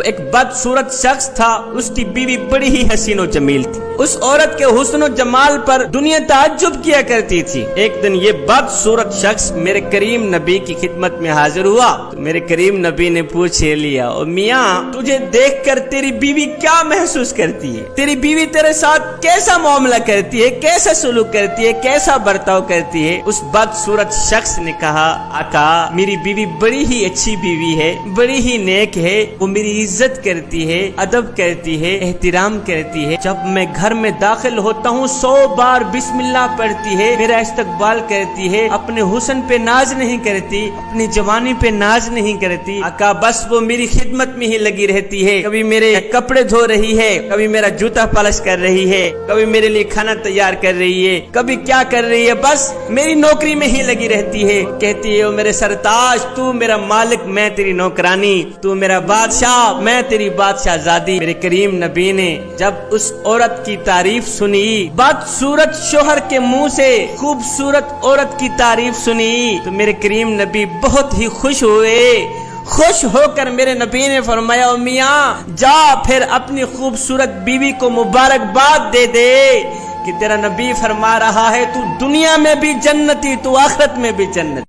وہ ایک بدصورت شخص تھا، اس کی بیوی بڑی ہی حسین و جمیل تھی، اس عورت کے حسن و جمال پر دنیا تعجب کیا کرتی تھی۔ ایک دن یہ بدصورت شخص میرے کریم نبی کی خدمت میں حاضر ہوا تو میرے کریم نبی نے پوچھ لیا، او میاں تجھے دیکھ کر تیری بیوی کیا محسوس کرتی ہے؟ تیری بیوی تیرے ساتھ کیسا معاملہ کرتی ہے، کیسا سلوک کرتی ہے، کیسا برتاؤ کرتی ہے؟ اس بدصورت شخص نے کہا، آقا میری بیوی بڑی ہی اچھی بیوی ہے، بڑی ہی نیک ہے، وہ میری عزت کرتی ہے، ادب کرتی ہے، احترام کرتی ہے، جب میں گھر میں داخل ہوتا ہوں 100 بار بسم اللہ پڑھتی ہے، میرا استقبال کرتی ہے، اپنے حسن پہ ناز نہیں کرتی، اپنی جوانی پہ ناز نہیں کرتی، آقا بس وہ میری خدمت میں ہی لگی رہتی ہے، کبھی میرے کپڑے دھو رہی ہے، کبھی میرا جوتا پالش کر رہی ہے، کبھی میرے لیے کھانا تیار کر رہی ہے، کبھی کیا کر رہی ہے، بس میری نوکری میں ہی لگی رہتی ہے، کہتی ہے او میرے سرتاج تو میرا مالک، میں تیری نوکرانی، تو میرا بادشاہ، میں تیری بادشاہ زادی۔ میرے کریم نبی نے جب اس عورت کی تعریف سنی، بدصورت شوہر کے منہ سے خوبصورت عورت کی تعریف سنی، تو میرے کریم نبی بہت ہی خوش ہوئے۔ خوش ہو کر میرے نبی نے فرمایا، او میاں جا پھر اپنی خوبصورت بیوی کو مبارکباد دے دے کہ تیرا نبی فرما رہا ہے تو دنیا میں بھی جنتی، تو آخرت میں بھی جنت۔